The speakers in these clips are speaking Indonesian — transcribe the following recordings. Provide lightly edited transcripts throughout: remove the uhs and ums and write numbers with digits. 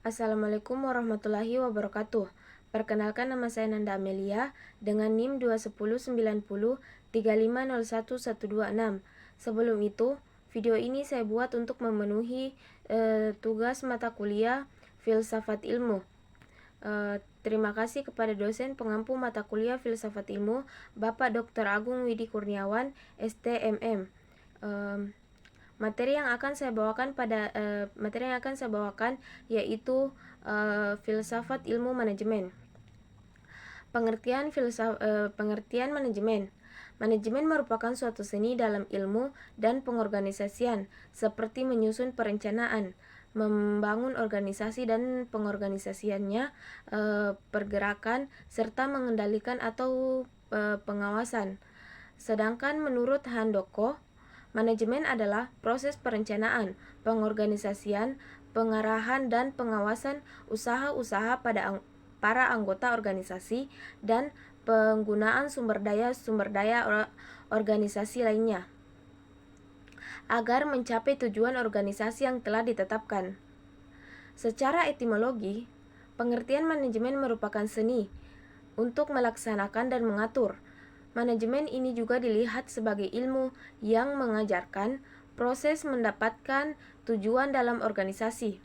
Assalamualaikum warahmatullahi wabarakatuh. Perkenalkan, nama saya Nanda Amelia dengan NIM 2109035011126. Sebelum itu, video ini saya buat untuk memenuhi tugas mata kuliah Filsafat Ilmu. Terima kasih kepada dosen pengampu mata kuliah Filsafat Ilmu, Bapak Dr. Agung Widi Kurniawan, STMM. Materi yang akan saya bawakan yaitu filsafat ilmu manajemen. Pengertian manajemen. Manajemen merupakan suatu seni dalam ilmu dan pengorganisasian, seperti menyusun perencanaan, membangun organisasi dan pengorganisasiannya, pergerakan, serta mengendalikan atau pengawasan. Sedangkan menurut Handoko, manajemen adalah proses perencanaan, pengorganisasian, pengarahan, dan pengawasan usaha-usaha pada para anggota organisasi dan penggunaan sumber daya organisasi lainnya agar mencapai tujuan organisasi yang telah ditetapkan. Secara etimologi, pengertian manajemen merupakan seni untuk melaksanakan dan mengatur. Manajemen ini juga dilihat sebagai ilmu yang mengajarkan proses mendapatkan tujuan dalam organisasi,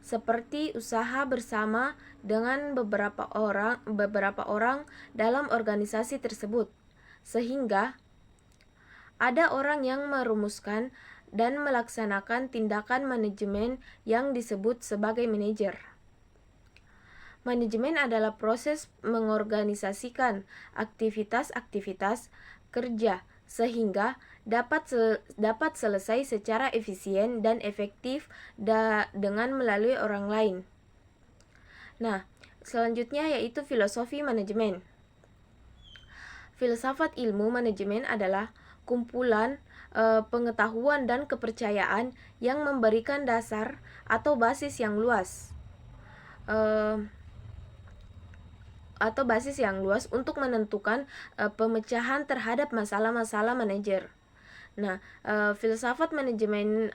seperti usaha bersama dengan beberapa orang dalam organisasi tersebut, sehingga ada orang yang merumuskan dan melaksanakan tindakan manajemen yang disebut sebagai manajer. Manajemen adalah proses mengorganisasikan aktivitas-aktivitas kerja sehingga dapat selesai secara efisien dan efektif dengan melalui orang lain. Nah, selanjutnya yaitu filosofi manajemen. Filsafat ilmu manajemen adalah kumpulan pengetahuan dan kepercayaan yang memberikan dasar atau basis yang luas untuk menentukan pemecahan terhadap masalah-masalah manajer. Filsafat manajemen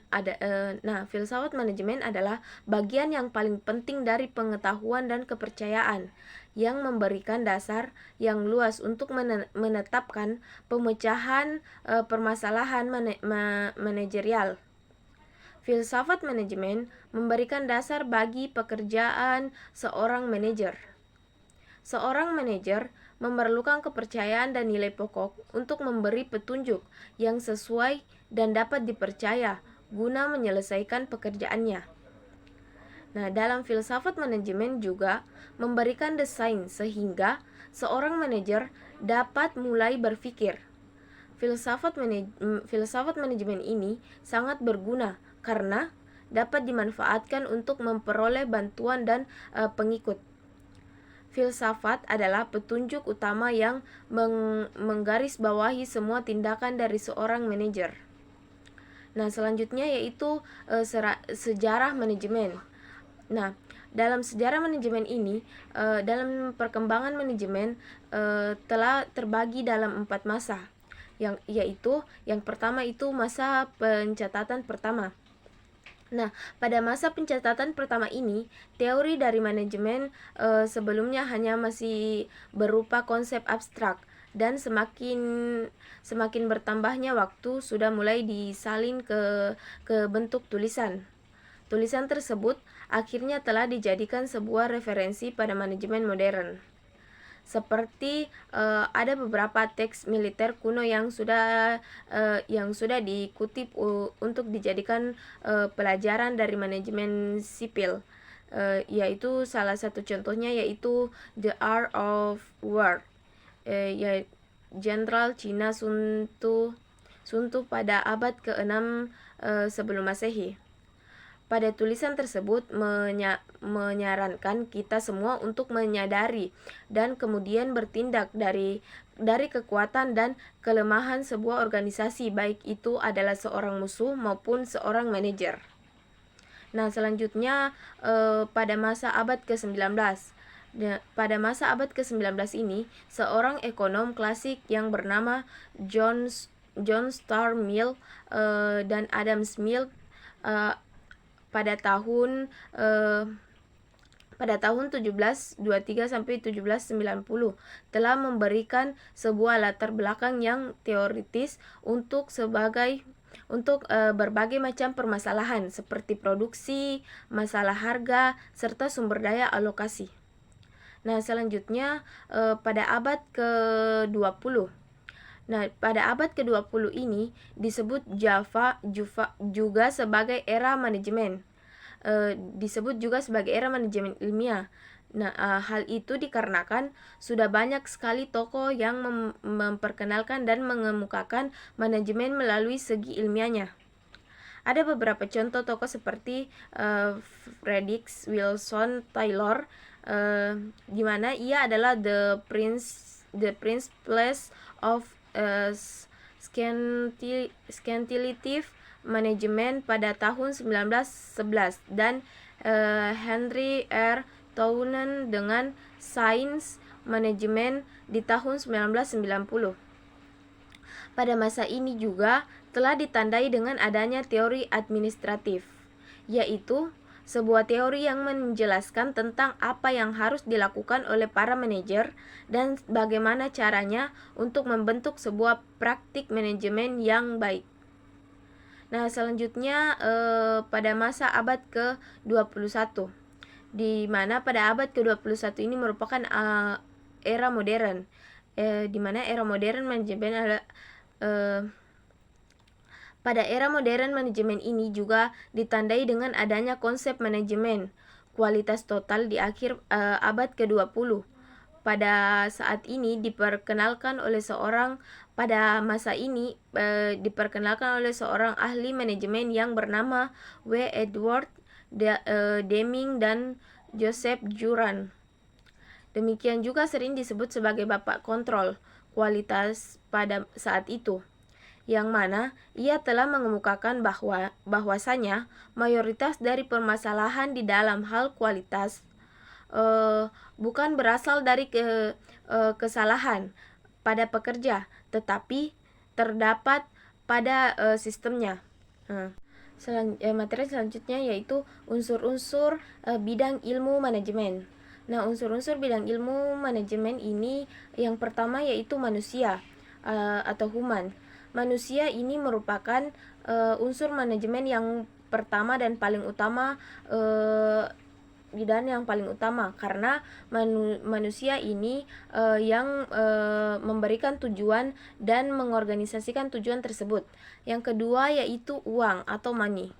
adalah bagian yang paling penting dari pengetahuan dan kepercayaan yang memberikan dasar yang luas untuk menetapkan pemecahan permasalahan manajerial. Filsafat manajemen memberikan dasar bagi pekerjaan seorang manajer. Seorang manajer memerlukan kepercayaan dan nilai pokok untuk memberi petunjuk yang sesuai dan dapat dipercaya guna menyelesaikan pekerjaannya. Dalam filsafat manajemen juga memberikan desain sehingga seorang manajer dapat mulai berpikir. Filsafat manajemen ini sangat berguna karena dapat dimanfaatkan untuk memperoleh bantuan dan pengikut. Filsafat adalah petunjuk utama yang menggarisbawahi semua tindakan dari seorang manajer. Selanjutnya yaitu sejarah manajemen. Dalam sejarah manajemen ini, dalam perkembangan manajemen telah terbagi dalam 4 masa, yaitu yang pertama itu masa pencatatan pertama. Pada masa pencatatan pertama ini, teori dari manajemen sebelumnya hanya masih berupa konsep abstrak, dan semakin bertambahnya waktu sudah mulai disalin ke bentuk tulisan. Tulisan tersebut akhirnya telah dijadikan sebuah referensi pada manajemen modern. Seperti ada beberapa teks militer kuno yang sudah dikutip untuk dijadikan pelajaran dari manajemen sipil, yaitu salah satu contohnya yaitu The Art of War, Jenderal Cina Sun Tzu pada abad ke-6 sebelum Masehi. Pada tulisan tersebut menyarankan kita semua untuk menyadari dan kemudian bertindak dari kekuatan dan kelemahan sebuah organisasi, baik itu adalah seorang musuh maupun seorang manajer. Selanjutnya pada masa abad ke-19. Pada masa abad ke-19 ini, seorang ekonom klasik yang bernama John Stuart Mill dan Adam Smith pada tahun pada tahun 1723 sampai 1790 telah memberikan sebuah latar belakang yang teoritis untuk berbagai macam permasalahan seperti produksi, masalah harga, serta sumber daya alokasi. Nah, selanjutnya pada abad ke-20. Nah, pada abad ke-20 ini disebut juga sebagai era manajemen. Disebut juga sebagai era manajemen ilmiah. Nah, hal itu dikarenakan sudah banyak sekali tokoh yang memperkenalkan dan mengemukakan manajemen melalui segi ilmiahnya. Ada beberapa contoh tokoh seperti Frederick Wilson Taylor, di mana ia adalah the principles of scientific management pada tahun 1911, dan Henry R. Townend dengan Science Management di tahun 1990. Pada masa ini juga telah ditandai dengan adanya teori administratif, yaitu sebuah teori yang menjelaskan tentang apa yang harus dilakukan oleh para manajer dan bagaimana caranya untuk membentuk sebuah praktik manajemen yang baik. Nah, selanjutnya pada masa abad ke-21, di mana pada abad ke-21 ini merupakan era modern, di mana era modern manajemen adalah pada era modern manajemen ini juga ditandai dengan adanya konsep manajemen kualitas total di akhir abad ke-20. Pada saat ini diperkenalkan oleh seorang ahli manajemen yang bernama W. Edward Deming dan Joseph Juran. Demikian juga sering disebut sebagai bapak kontrol kualitas pada saat itu, yang mana ia telah mengemukakan bahwasanya mayoritas dari permasalahan di dalam hal kualitas bukan berasal dari kesalahan pada pekerja, tetapi terdapat pada sistemnya. Materi selanjutnya yaitu unsur-unsur bidang ilmu manajemen. Nah, unsur-unsur bidang ilmu manajemen ini yang pertama yaitu manusia atau human. Manusia ini merupakan unsur manajemen yang pertama dan paling utama, bidang yang paling utama, karena manusia ini yang memberikan tujuan dan mengorganisasikan tujuan tersebut. Yang kedua yaitu uang atau money,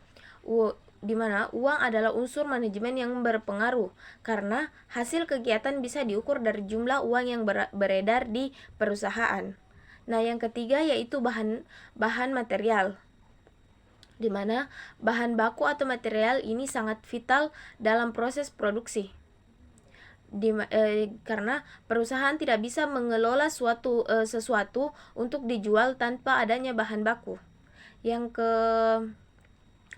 di mana uang adalah unsur manajemen yang berpengaruh karena hasil kegiatan bisa diukur dari jumlah uang yang beredar di perusahaan. Nah, yang ketiga yaitu bahan material, di mana bahan baku atau material ini sangat vital dalam proses produksi. Karena perusahaan tidak bisa mengelola sesuatu untuk dijual tanpa adanya bahan baku. Yang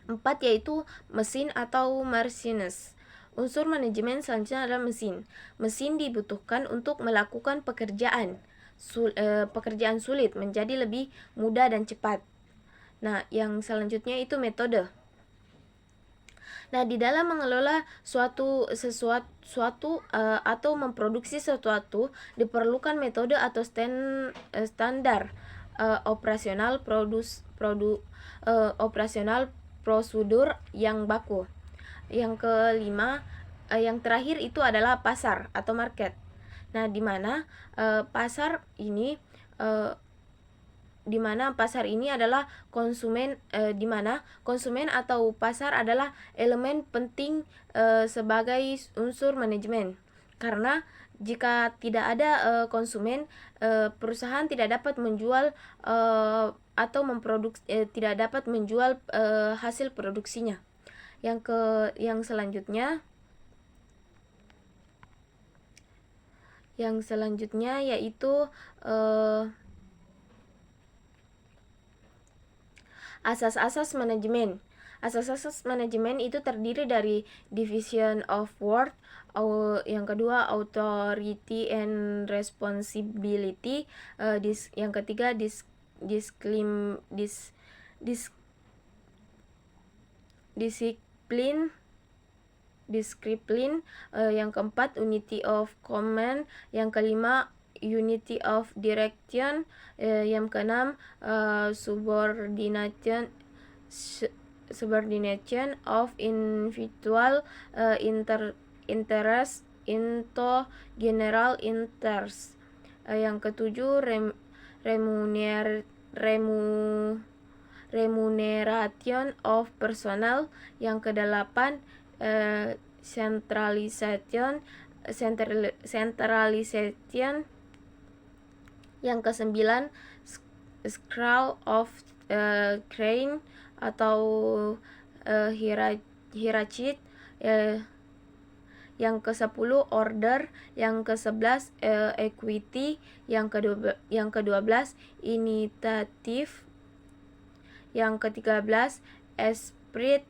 keempat yaitu mesin atau machines. Unsur manajemen selanjutnya adalah mesin. Mesin dibutuhkan untuk melakukan pekerjaan sulit menjadi lebih mudah dan cepat. Nah, yang selanjutnya itu metode. Nah, di dalam mengelola sesuatu atau memproduksi sesuatu diperlukan metode atau standar operasional prosedur yang baku. Yang kelima, yang terakhir itu adalah pasar atau market. Nah, di mana pasar ini adalah konsumen, di mana konsumen atau pasar adalah elemen penting sebagai unsur manajemen. Karena jika tidak ada konsumen, perusahaan tidak dapat menjual tidak dapat menjual hasil produksinya. Yang selanjutnya yaitu asas-asas manajemen. Asas-asas manajemen itu terdiri dari division of work, yang kedua authority and responsibility, yang ketiga disiplin, discipline, yang keempat unity of command, yang kelima unity of direction, yang keenam subordination of individual interest into general interest, yang ketujuh remuneration of personnel, yang kedelapan centralization, yang kesembilan scale of crane atau hierarchy, yang ke-10 order, yang ke-11 equity, yang ke-12 initiative, yang ke-13 esprit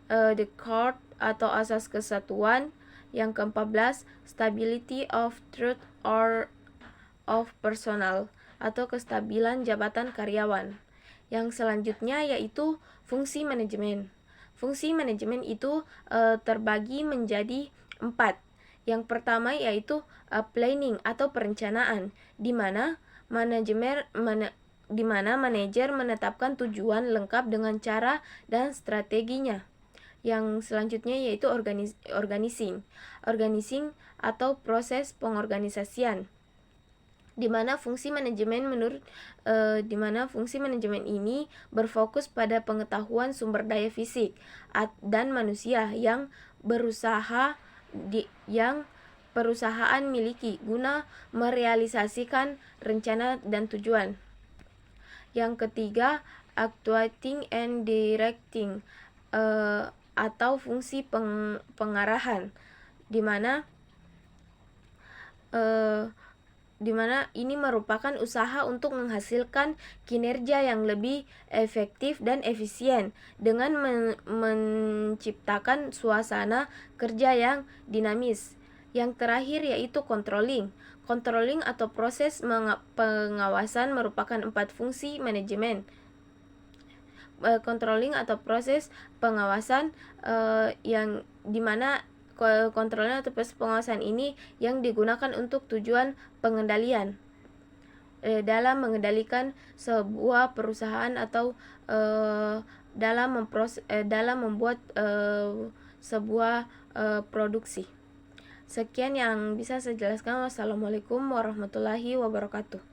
de corps atau asas kesatuan, yang ke-14 stability of truth or of personnel atau kestabilan jabatan karyawan. Yang selanjutnya yaitu fungsi manajemen. Fungsi manajemen itu terbagi menjadi 4. Yang pertama yaitu planning atau perencanaan, di mana manajer menetapkan tujuan lengkap dengan cara dan strateginya. Yang selanjutnya yaitu organizing atau proses pengorganisasian, di mana fungsi manajemen ini berfokus pada pengetahuan sumber daya fisik dan manusia yang perusahaan miliki guna merealisasikan rencana dan tujuan. Yang ketiga actuating and directing atau fungsi pengarahan, di mana ini merupakan usaha untuk menghasilkan kinerja yang lebih efektif dan efisien dengan menciptakan suasana kerja yang dinamis. Yang terakhir yaitu controlling atau proses pengawasan merupakan 4 fungsi manajemen. Controlling atau proses pengawasan yang dimana controlling atau proses pengawasan ini yang digunakan untuk tujuan pengendalian dalam mengendalikan sebuah perusahaan atau dalam membuat sebuah produksi. Sekian yang bisa saya jelaskan. Wassalamualaikum warahmatullahi wabarakatuh.